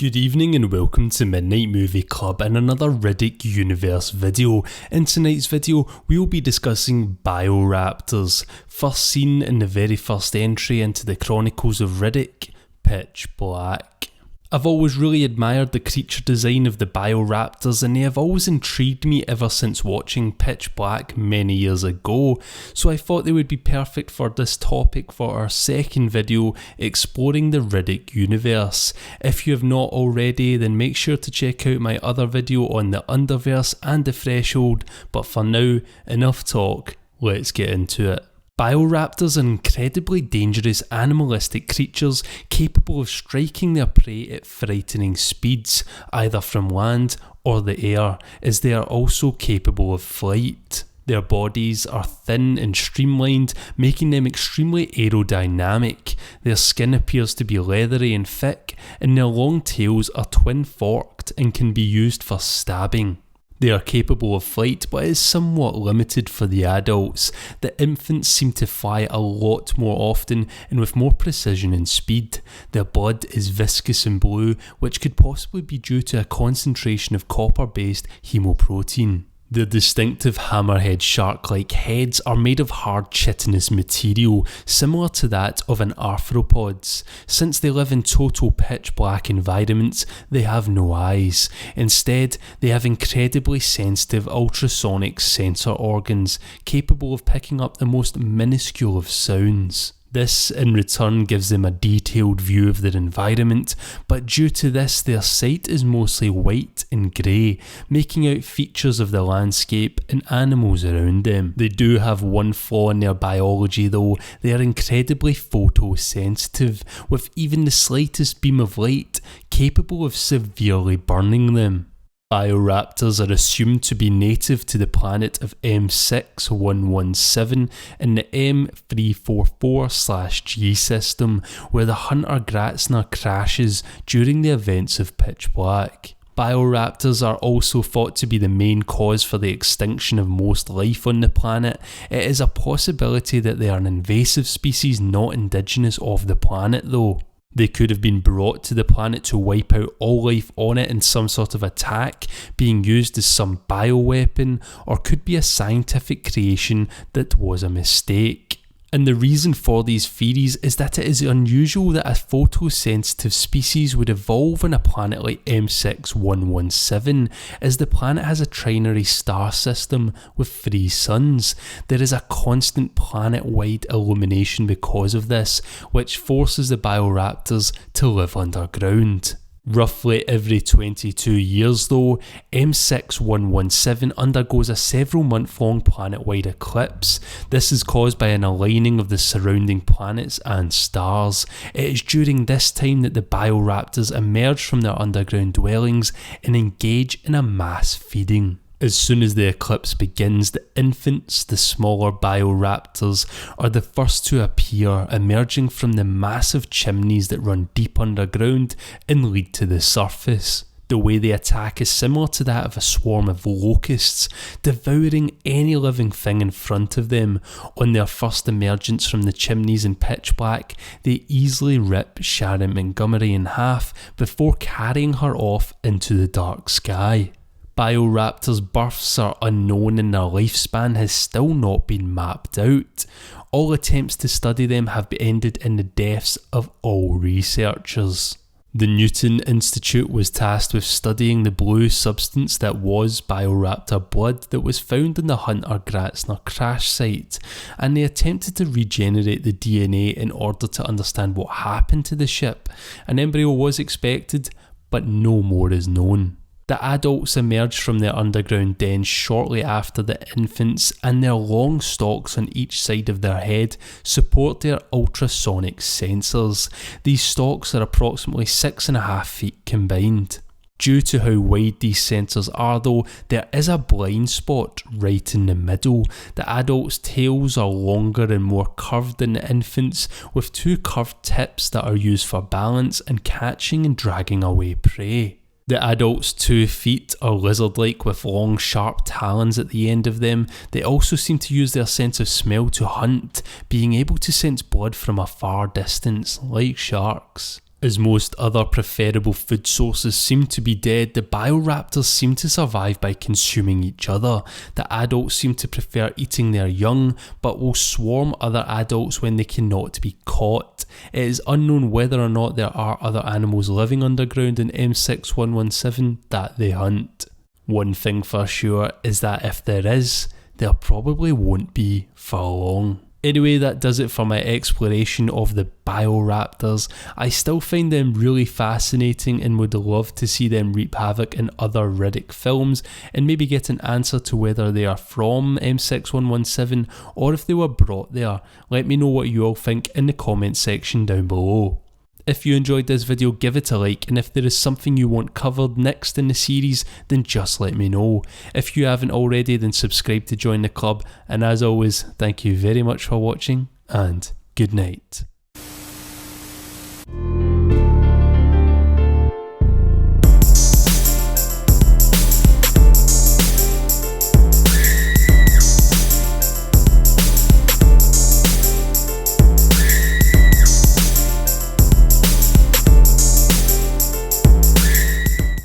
Good evening and welcome to Midnight Movie Club and another Riddick Universe video. In tonight's video, we will be discussing Bioraptors, first seen in the very first entry into the Chronicles of Riddick, Pitch Black. I've always really admired the creature design of the Bioraptors and they have always intrigued me ever since watching Pitch Black many years ago, so I thought they would be perfect for this topic for our second video exploring the Riddick universe. If you have not already, then make sure to check out my other video on the Underverse and the Threshold, but for now, enough talk, let's get into it. Bioraptors are incredibly dangerous animalistic creatures capable of striking their prey at frightening speeds, either from land or the air, as they are also capable of flight. Their bodies are thin and streamlined, making them extremely aerodynamic. Their skin appears to be leathery and thick, and their long tails are twin-forked and can be used for stabbing. They are capable of flight, but is somewhat limited for the adults. The infants seem to fly a lot more often and with more precision and speed. Their blood is viscous and blue, which could possibly be due to a concentration of copper-based hemoprotein. Their distinctive hammerhead shark-like heads are made of hard chitinous material, similar to that of an arthropod's. Since they live in total pitch black environments, they have no eyes. Instead, they have incredibly sensitive ultrasonic sensor organs, capable of picking up the most minuscule of sounds. This in return gives them a detailed view of their environment, but due to this their sight is mostly white and grey, making out features of the landscape and animals around them. They do have one flaw in their biology though: they are incredibly photosensitive, with even the slightest beam of light capable of severely burning them. Bioraptors are assumed to be native to the planet of M6117 in the M344/G system, where the Hunter Gratzner crashes during the events of Pitch Black. Bioraptors are also thought to be the main cause for the extinction of most life on the planet. It is a possibility that they are an invasive species not indigenous of the planet though. They could have been brought to the planet to wipe out all life on it in some sort of attack, being used as some bioweapon, or could be a scientific creation that was a mistake. And the reason for these theories is that it is unusual that a photosensitive species would evolve on a planet like M6117, as the planet has a trinary star system with 3 suns. There is a constant planet-wide illumination because of this, which forces the Bioraptors to live underground. Roughly every 22 years though, M6117 undergoes a several month-long planet-wide eclipse. This is caused by an aligning of the surrounding planets and stars. It is during this time that the Bioraptors emerge from their underground dwellings and engage in a mass feeding. As soon as the eclipse begins, the infants, the smaller Bioraptors, are the first to appear, emerging from the massive chimneys that run deep underground and lead to the surface. The way they attack is similar to that of a swarm of locusts, devouring any living thing in front of them. On their first emergence from the chimneys in Pitch Black, they easily rip Sharon Montgomery in half before carrying her off into the dark sky. Bioraptors' births are unknown and their lifespan has still not been mapped out. All attempts to study them have ended in the deaths of all researchers. The Newton Institute was tasked with studying the blue substance that was Bioraptor blood that was found in the Hunter Gratzner crash site, and they attempted to regenerate the DNA in order to understand what happened to the ship. An embryo was expected, but no more is known. The adults emerge from their underground dens shortly after the infants, and their long stalks on each side of their head support their ultrasonic sensors. These stalks are approximately 6.5 feet combined. Due to how wide these sensors are though, there is a blind spot right in the middle. The adults' tails are longer and more curved than the infants, with 2 curved tips that are used for balance and catching and dragging away prey. The adults' 2 feet are lizard-like with long sharp talons at the end of them. They also seem to use their sense of smell to hunt, being able to sense blood from a far distance, like sharks. As most other preferable food sources seem to be dead, the bioraptors seem to survive by consuming each other. The adults seem to prefer eating their young, but will swarm other adults when they cannot be caught. It is unknown whether or not there are other animals living underground in M6117 that they hunt. One thing for sure is that if there is, there probably won't be for long. Anyway, that does it for my exploration of the bioraptors. I still find them really fascinating and would love to see them reap havoc in other Riddick films and maybe get an answer to whether they are from M6117 or if they were brought there. Let me know what you all think in the comment section down below. If you enjoyed this video, give it a like, and if there is something you want covered next in the series, then just let me know. If you haven't already, then subscribe to join the club, and as always, thank you very much for watching, and good night.